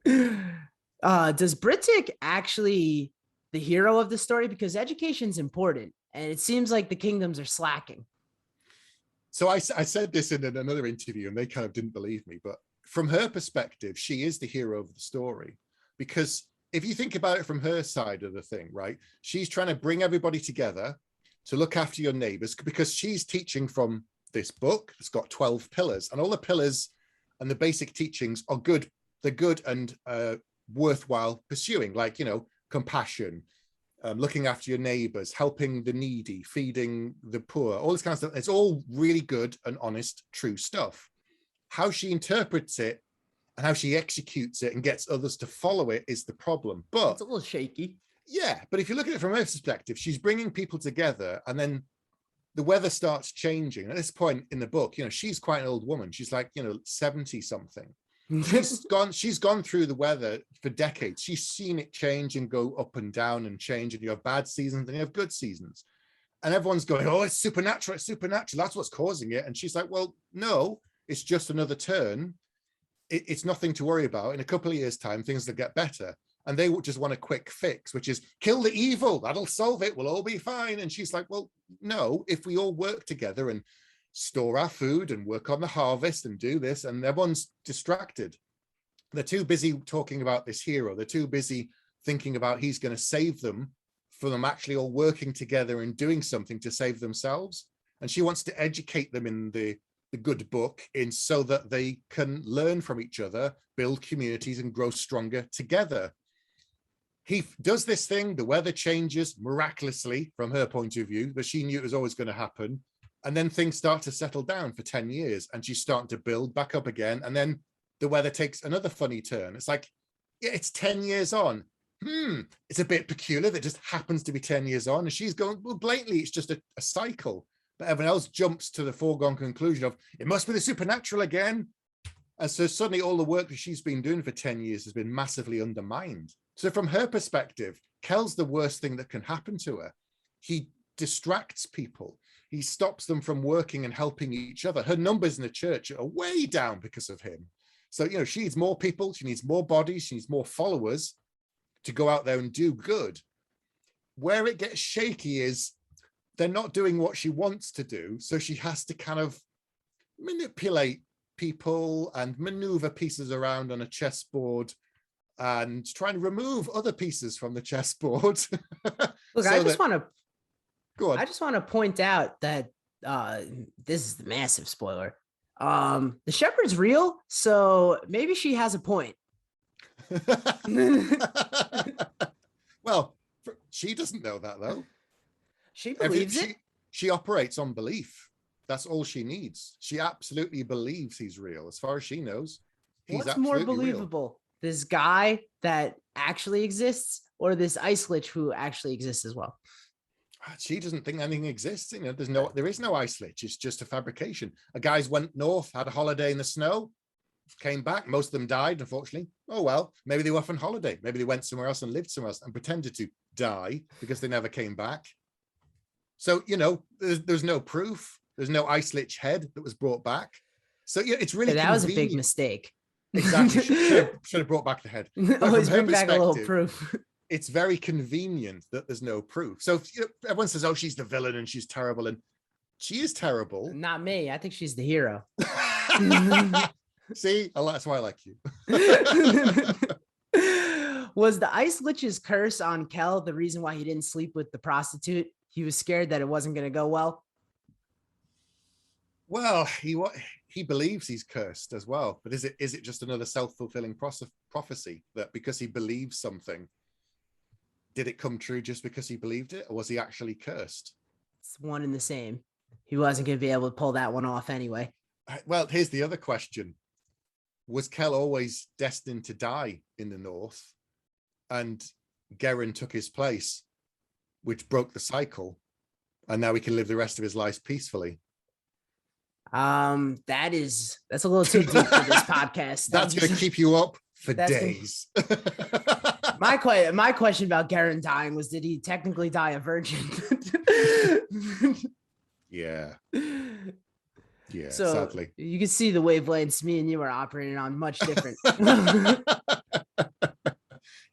Does Brittic actually the hero of the story? Because education's important, and it seems like the kingdoms are slacking. So I said this in another interview, and they kind of didn't believe me. But from her perspective, she is the hero of the story. Because if you think about it from her side of the thing, right, she's trying to bring everybody together to look after your neighbors, because she's teaching from this book. It's got 12 pillars, and all the pillars and the basic teachings are good. They're good and worthwhile pursuing, like, you know, compassion, looking after your neighbors, helping the needy, feeding the poor, all this kind of stuff. It's all really good and honest, true stuff. How she interprets it and how she executes it and gets others to follow it is the problem. But it's a little shaky. Yeah, but if you look at it from her perspective, she's bringing people together, and then the weather starts changing. At this point in the book, you know, she's quite an old woman. She's like, you know, 70 something. She's gone through the weather for decades. She's seen it change and go up and down and change, and you have bad seasons and you have good seasons, and everyone's going, oh, it's supernatural, that's what's causing it. And she's like, well, no, it's just another turn. It's nothing to worry about. In a couple of years' time, things will get better. And they just want a quick fix, which is kill the evil, that'll solve it, we'll all be fine. And she's like, well, no, if we all work together and store our food and work on the harvest and do this, and everyone's distracted. They're too busy talking about this hero. They're too busy thinking about he's going to save them, for them actually all working together and doing something to save themselves. And she wants to educate them in the good book, in so that they can learn from each other, build communities and grow stronger together. He does this thing, the weather changes miraculously from her point of view, but she knew it was always going to happen. And then things start to settle down for 10 years, and she's starting to build back up again. And then the weather takes another funny turn. It's like, yeah, it's 10 years on. It's a bit peculiar that just happens to be 10 years on. And she's going, well, blatantly, it's just a cycle. But everyone else jumps to the foregone conclusion of, it must be the supernatural again. And so suddenly all the work that she's been doing for 10 years has been massively undermined. So from her perspective, Kel's the worst thing that can happen to her. He distracts people. He stops them from working and helping each other. Her numbers in the church are way down because of him. So, you know, she needs more people. She needs more bodies. She needs more followers to go out there and do good. Where it gets shaky is they're not doing what she wants to do. So she has to kind of manipulate people and maneuver pieces around on a chessboard and try and remove other pieces from the chessboard. Look, I just want to point out that this is the massive spoiler. The shepherd's real, so maybe she has a point. Well, she doesn't know that, though. She believes it. She operates on belief. That's all she needs. She absolutely believes he's real. As far as she knows, he's What's more believable? Real. This guy that actually exists, or this ice lich who actually exists as well? She doesn't think anything exists. You know, there is no ice lich. It's just a fabrication. A guy's went north, had a holiday in the snow, came back. Most of them died, unfortunately. Oh, well, maybe they were off on holiday. Maybe they went somewhere else and lived somewhere else and pretended to die because they never came back. So, there's no proof. There's no ice lich head that was brought back. So, yeah, it's really that was a big mistake. Exactly. Should have brought back the head. Always bring back a little proof. It's very convenient that there's no proof. So everyone says, oh, she's the villain and she's terrible. And she is terrible. Not me. I think she's the hero. See, that's why I like you. Was the ice lich's curse on Kel the reason why he didn't sleep with the prostitute? He was scared that it wasn't going to go well. Well, he believes he's cursed as well. But is it just another self-fulfilling prophecy that because he believes something, did it come true just because he believed it, or was he actually cursed? It's one and the same. He wasn't going to be able to pull that one off anyway. Well, here's the other question. Was Kel always destined to die in the north and Geren took his place, which broke the cycle, and now he can live the rest of his life peacefully? That's a little too deep for this podcast. That's going to keep you up for days. My question about Geren dying was, did he technically die a virgin? Yeah. So sadly. You can see the wavelengths me and you are operating on much different.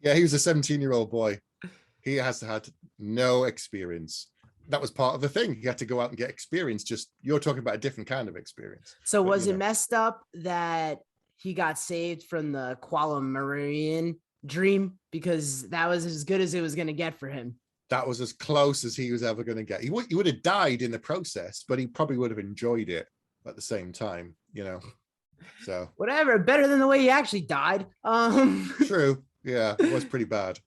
Yeah, he was a 17-year-old boy. He has had no experience. That was part of the thing. He had to go out and get experience. Just, you're talking about a different kind of experience. So was it messed up that he got saved from the Kuala Marian dream? Because that was as good as it was going to get for him. That was as close as he was ever going to get. He would have died in the process, but he probably would have enjoyed it at the same time, So whatever, better than the way he actually died. True. Yeah, it was pretty bad.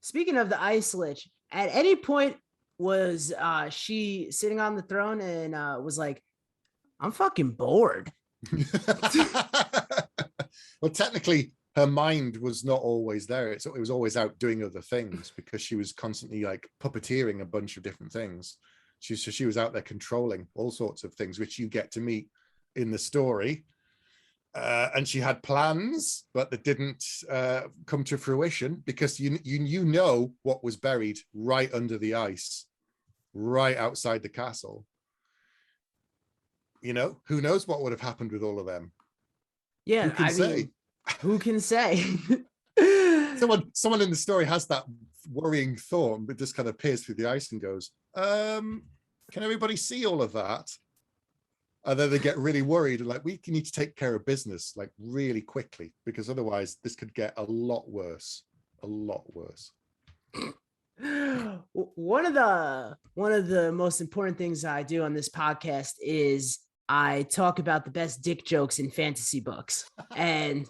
Speaking of the ice lich, at any point was she sitting on the throne and was like, I'm fucking bored? Well, technically her mind was not always there. It was always out doing other things because she was constantly like puppeteering a bunch of different things. She was out there controlling all sorts of things, which you get to meet in the story. And she had plans, but that didn't come to fruition because you know what was buried right under the ice, right outside the castle. Who knows what would have happened with all of them? Yeah, who can say? Someone in the story has that worrying thought, but just kind of peers through the ice and goes, can everybody see all of that? And then they get really worried and like, we need to take care of business like really quickly because otherwise this could get a lot worse. One of the most important things I do on this podcast is I talk about the best dick jokes in fantasy books. And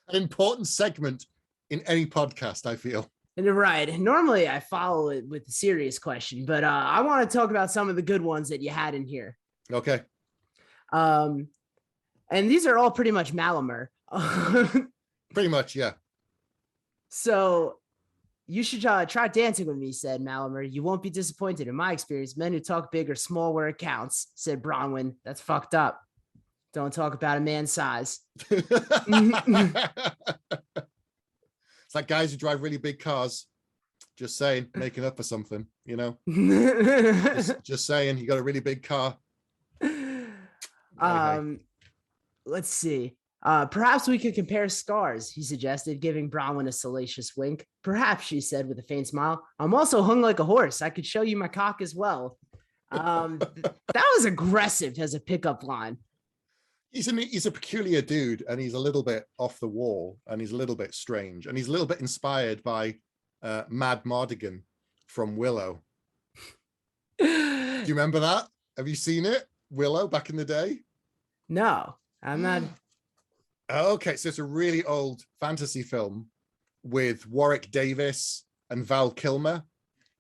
an important segment in any podcast, I feel. Right. Normally I follow it with a serious question, but I want to talk about some of the good ones that you had in here. Okay. And these are all pretty much Malamer. Pretty much, yeah. So you should try dancing with me, said Malamer. You won't be disappointed. In my experience, men who talk big or small where it counts, said Bronwyn. That's fucked up. Don't talk about a man's size. It's like guys who drive really big cars. Just saying, making up for something, just saying, you got a really big car. Let's see. Perhaps we could compare scars, he suggested, giving Bronwyn a salacious wink. Perhaps, she said with a faint smile. I'm also hung like a horse. I could show you my cock as well. That was aggressive as a pickup line. He's a peculiar dude, and he's a little bit off the wall, and he's a little bit strange, and he's a little bit inspired by Mad Mardigan from Willow. Do you remember that? Have you seen it? Willow back in the day? No, I'm not. Okay, so it's a really old fantasy film with Warwick Davis and Val Kilmer.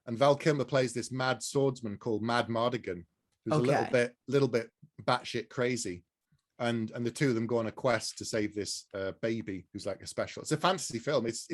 And Val Kilmer plays this mad swordsman called Mad Mardigan, who's a little bit batshit crazy. And the two of them go on a quest to save this baby who's like a special. It's a fantasy film. It's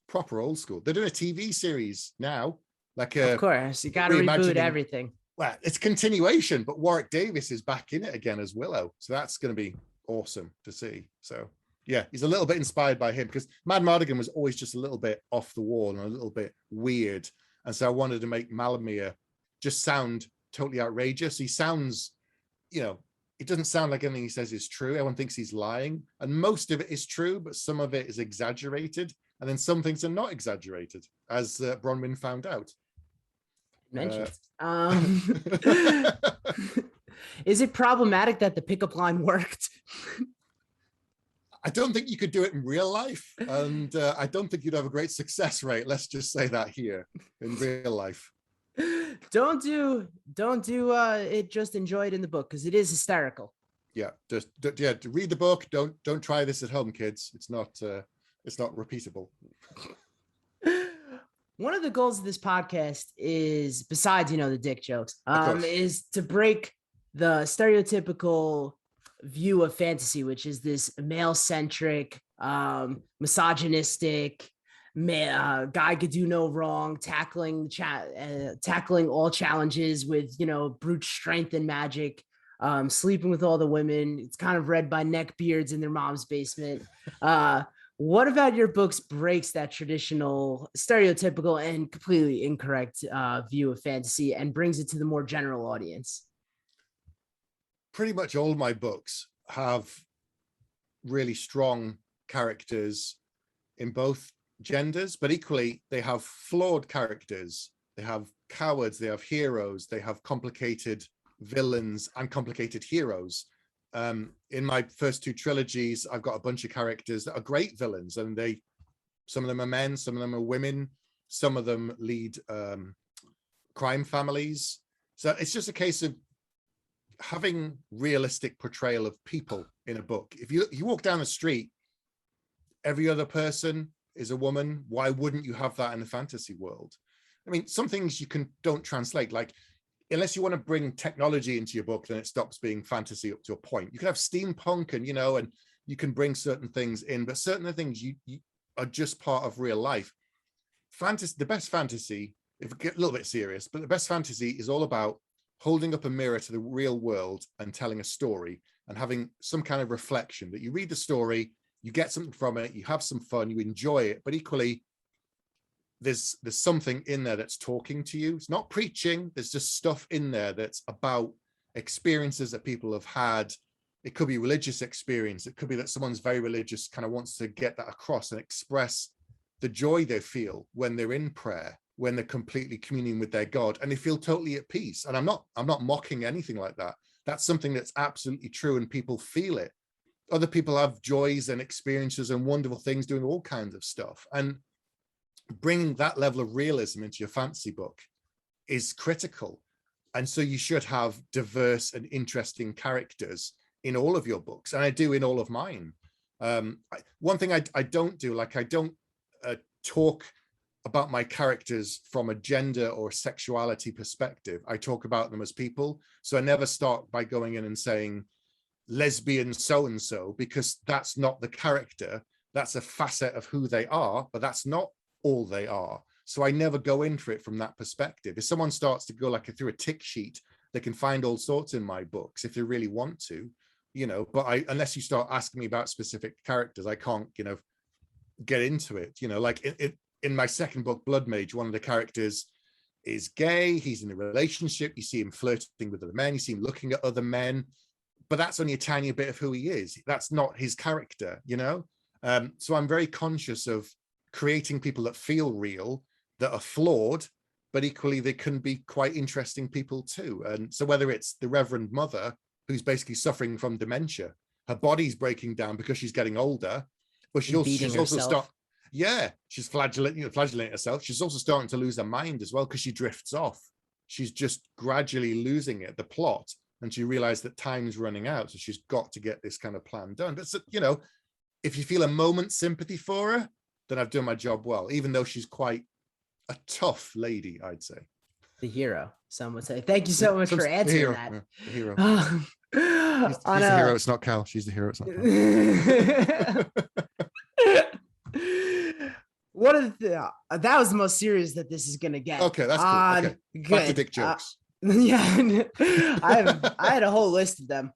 proper old school. They're doing a TV series now. Of course, you got to reboot everything. Well, it's continuation, but Warwick Davis is back in it again as Willow. So that's going to be awesome to see. So Yeah, he's a little bit inspired by him because Mad Mardigan was always just a little bit off the wall and a little bit weird. And so I wanted to make Malamir just sound totally outrageous. He sounds, it doesn't sound like anything he says is true. Everyone thinks he's lying. And most of it is true, but some of it is exaggerated. And then some things are not exaggerated, as Bronwyn found out. Mentioned. Is it problematic that the pickup line worked? I don't think you could do it in real life, and I don't think you'd have a great success rate. Let's just say that here in real life. Don't do it. Just enjoy it in the book because it is hysterical. Yeah, just read the book. Don't try this at home, kids. It's not repeatable. One of the goals of this podcast is, besides the dick jokes, is to break the stereotypical view of fantasy, which is this male-centric, misogynistic, guy could do no wrong, tackling all challenges with brute strength and magic, sleeping with all the women. It's kind of read by neckbeards in their mom's basement. What about your books breaks that traditional, stereotypical, and completely incorrect view of fantasy and brings it to the more general audience? Pretty much all my books have really strong characters in both genders, but equally they have flawed characters. They have cowards, they have heroes, they have complicated villains and complicated heroes. In my first two trilogies, I've got a bunch of characters that are great villains, and some of them are men, some of them are women, some of them lead crime families. So it's just a case of having realistic portrayal of people in a book. If you walk down the street, every other person is a woman. Why wouldn't you have that in the fantasy world? I mean, some things you don't translate, like unless you want to bring technology into your book, then it stops being fantasy up to a point. You can have steampunk and you can bring certain things in, but certain things you are just part of real life. Fantasy, the best fantasy, if we get a little bit serious, but the best fantasy is all about holding up a mirror to the real world and telling a story and having some kind of reflection, that you read the story, you get something from it, you have some fun, you enjoy it, but equally there's something in there that's talking to you. It's not preaching. There's just stuff in there that's about experiences that people have had. It could be religious experience. It could be that someone's very religious, kind of wants to get that across and express the joy they feel when they're in prayer, when they're completely communing with their God, and they feel totally at peace. And I'm not mocking anything like that. That's something that's absolutely true, and people feel it. Other people have joys and experiences and wonderful things, doing all kinds of stuff. And bringing that level of realism into your fantasy book is critical. And so you should have diverse and interesting characters in all of your books. And I do in all of mine. One thing I don't do, like I don't talk about my characters from a gender or sexuality perspective. I talk about them as people. So I never start by going in and saying lesbian so-and-so, because that's not the character. That's a facet of who they are, but that's not all they are. So I never go in for it from that perspective. If someone starts to go through a tick sheet, they can find all sorts in my books if they really want to, but unless you start asking me about specific characters, I can't, get into it. In my second book, Blood Mage, one of the characters is gay. He's in a relationship. You see him flirting with other men. You see him looking at other men, but that's only a tiny bit of who he is. That's not his character, So I'm very conscious of creating people that feel real, that are flawed, but equally they can be quite interesting people too. And so whether it's the Reverend Mother, who's basically suffering from dementia, her body's breaking down because she's getting older, but she's also she's flagellating herself. She's also starting to lose her mind as well, because she drifts off. She's just gradually losing it, the plot, and she realized that time's running out, so she's got to get this kind of plan done. But if you feel a moment's sympathy for her, then I've done my job well, even though she's quite a tough lady, I'd say. The hero, some would say. Thank you so much for answering that. Yeah, the hero. He's the hero, it's not Cal. She's the hero, it's not Cal. That was the most serious that this is going to get. Okay, that's cool. Okay. Back to dick jokes. Yeah, I had a whole list of them.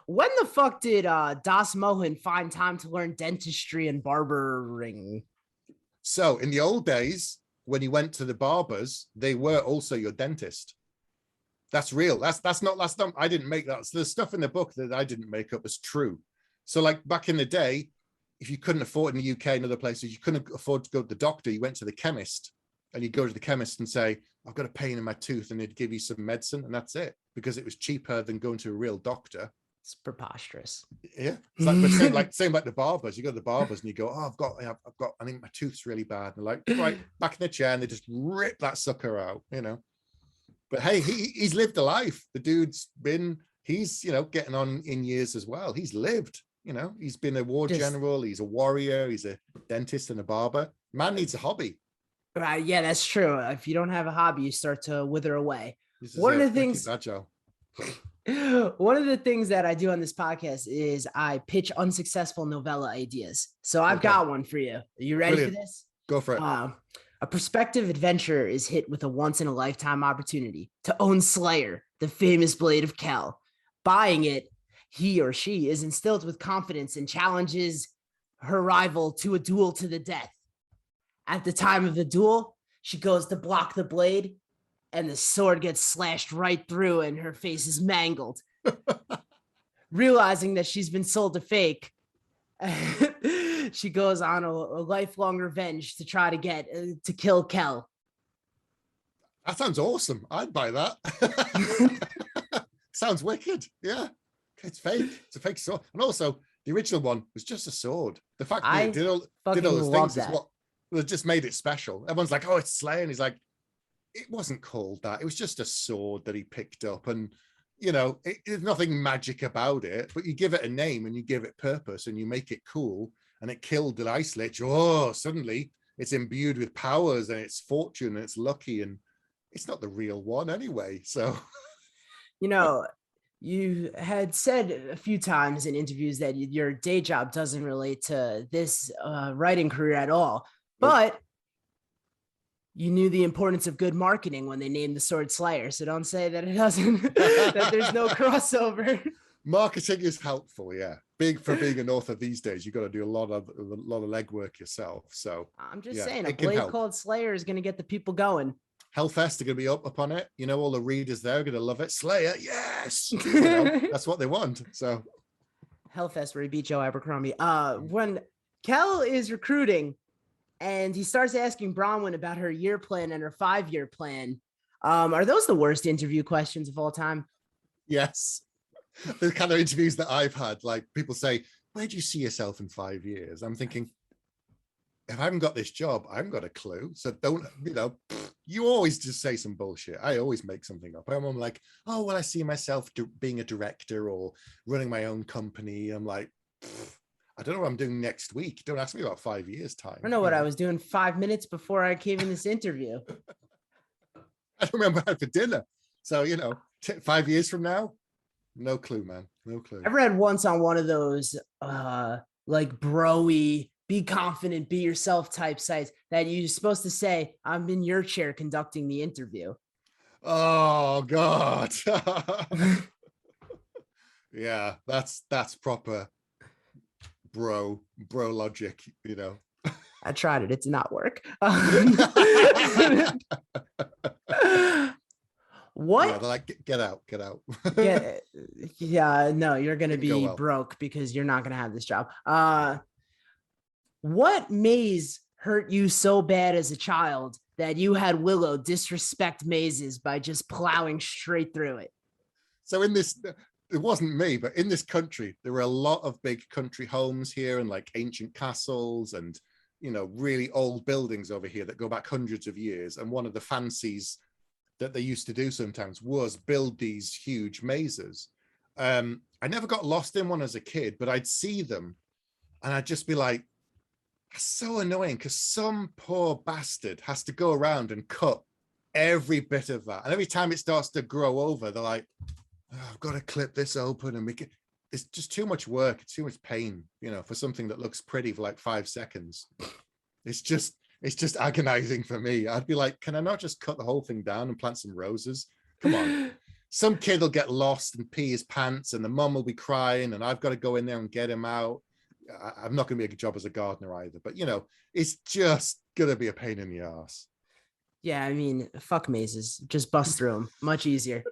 When the fuck did Das Mohin find time to learn dentistry and barbering? So in the old days, when you went to the barbers, they were also your dentist. That's real. That's not I didn't make that. So the stuff in the book that I didn't make up was true. So like back in the day, if you couldn't afford in the UK and other places, you couldn't afford to go to the doctor, you went to the chemist, and you go to the chemist and say, I've got a pain in my tooth, and they'd give you some medicine, and that's it, because it was cheaper than going to a real doctor. It's preposterous. Yeah. It's like, but same like the barbers. You go to the barbers and you go, oh, I think my tooth's really bad. And they're like, right, back in the chair, and they just rip that sucker out, you know. But hey, he's lived a life. The dude's he's, you know, getting on in years as well. He's lived. You know, he's been a war general, he's a warrior, he's a dentist and a barber. Man needs a hobby. Right, yeah, that's true. If you don't have a hobby, you start to wither away. One of the things that I do on this podcast is I pitch unsuccessful novella ideas. So I've got one for you. Are you ready for this? Go for it. A prospective adventurer is hit with a once-in-a-lifetime opportunity to own Slayer, the famous blade of Kel. Buying it, he or she is instilled with confidence and challenges her rival to a duel to the death. At the time of the duel, she goes to block the blade, and the sword gets slashed right through, and her face is mangled. Realizing that she's been sold a fake, she goes on a lifelong revenge to try to get to kill Kel. That sounds awesome. I'd buy that. Sounds wicked. Yeah. It's fake. It's a fake sword. And also, the original one was just a sword. The fact that it did all those things is what just made it special. Everyone's like, oh, it's Slayer. And he's like, it wasn't called that. It was just a sword that he picked up. And, you know, there's nothing magic about it, but you give it a name and you give it purpose and you make it cool, and it killed the Ice Lich. Oh, suddenly it's imbued with powers and it's fortune and it's lucky, and it's not the real one anyway. So, you know, you had said a few times in interviews that your day job doesn't relate to this writing career at all, but you knew the importance of good marketing when they named the sword Slayer. So don't say that it doesn't, that there's no crossover. Marketing is helpful, yeah. For being an author these days, you've got to do a lot of legwork yourself. So I'm just saying, a blade called Slayer is going to get the people going. Hellfest are going to be up on it. You know, all the readers there are going to love it. Slayer, yes. You know, that's what they want. So Hellfest, where he beat Joe Abercrombie. When Kel is recruiting and he starts asking Bronwyn about her year plan and her 5-year plan, are those the worst interview questions of all time? Yes. The kind of interviews that I've had, like people say, where do you see yourself in 5 years? I'm thinking, if I haven't got this job, I haven't got a clue. So don't, you know, you always just say some bullshit. I always make something up. I'm like, oh, well, I see myself being a director or running my own company. I'm like, I don't know what I'm doing next week. Don't ask me about 5 years' time. I don't know what I was doing 5 minutes before I came in this interview. I don't remember what I had for dinner. So, you know, 5 years from now, no clue, man. No clue. I read once on one of those like bro-y, be confident, be yourself type sites that you're supposed to say, I'm in your chair conducting the interview. Oh God. Yeah, that's proper bro logic, you know. I tried it. It did not work. What? Yeah, they're like, get out. Yeah, no, you're going to be broke because you're not going to have this job. What maze hurt you so bad as a child that you had Willow disrespect mazes by just plowing straight through it? So in this, it wasn't me, but in this country, there were a lot of big country homes here and like ancient castles and, you know, really old buildings over here that go back hundreds of years. And one of the fancies that they used to do sometimes was build these huge mazes. I never got lost in one as a kid, but I'd see them and I'd just be like, that's so annoying because some poor bastard has to go around and cut every bit of that. And every time it starts to grow over, they're like, oh, I've got to clip this open and make it. It's just too much work. It's too much pain, you know, for something that looks pretty for like 5 seconds. It's just agonizing for me. I'd be like, can I not just cut the whole thing down and plant some roses? Come on. some kid will get lost and pee his pants, and the mum will be crying, and I've got to go in there and get him out. I'm not going to be a good job as a gardener either, but it's just going to be a pain in the ass. Yeah, I mean, fuck mazes. Just bust through them. Much easier.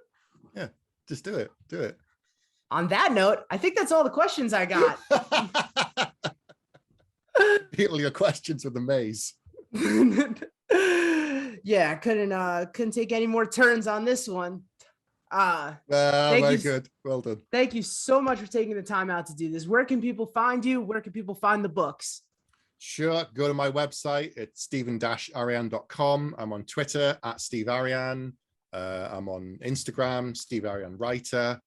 Yeah, just do it. Do it. On that note, I think that's all the questions I got. People, your questions with the maze. Yeah, I couldn't take any more turns on this one. Very good. Well done. Thank you so much for taking the time out to do this. Where can people find you? Where can people find the books? Sure. Go to my website. It's stephen-aryan.com. I'm on Twitter at Steve Aryan. I'm on Instagram, Steve Aryan Writer.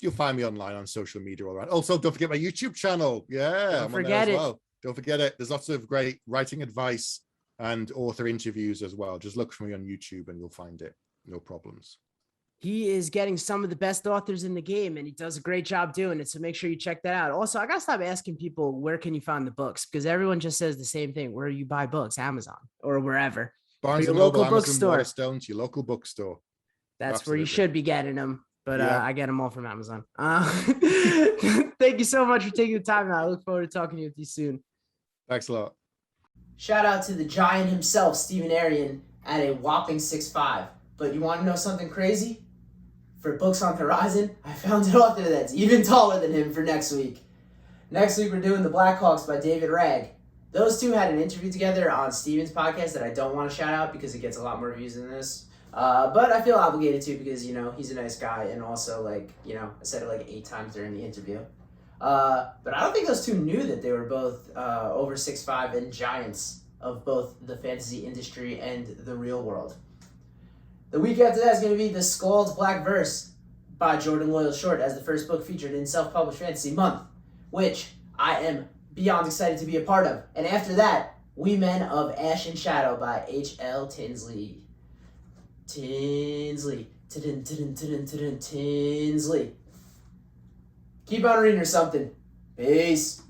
You'll find me online on social media all around. Also, don't forget my YouTube channel. Yeah, don't forget it. Well. Don't forget it. There's lots of great writing advice and author interviews as well. Just look for me on YouTube and you'll find it. No problems. He is getting some of the best authors in the game, and he does a great job doing it. So make sure you check that out. Also, I got to stop asking people, where can you find the books? Because everyone just says the same thing. Where you buy books, Amazon or wherever. Barnes or and local Noble, bookstore. Amazon, Waterstones, your local bookstore. That's Absolutely. where you should be getting them. But Yeah. I get them all from Amazon. Thank you so much for taking the time out. I look forward to talking with you soon. Thanks a lot. Shout out to the giant himself, Stephen Aryan, at a whopping 6'5". But you want to know something crazy? For Books on the Horizon, I found an author that's even taller than him for next week. Next week, we're doing The Blackhawks by David Ragg. Those two had an interview together on Steven's podcast that I don't want to shout out because it gets a lot more views than this. But I feel obligated to because, he's a nice guy, and also, I said it 8 times during the interview. But I don't think those two knew that they were both over 6'5" and giants of both the fantasy industry and the real world. The week after that is going to be The Scald's Black Verse by Jordan Loyal Short as the first book featured in Self-Published Fantasy Month, which I am beyond excited to be a part of. And after that, We Men of Ash and Shadow by H.L. Tinsley. Tinsley. Keep on reading or something. Peace.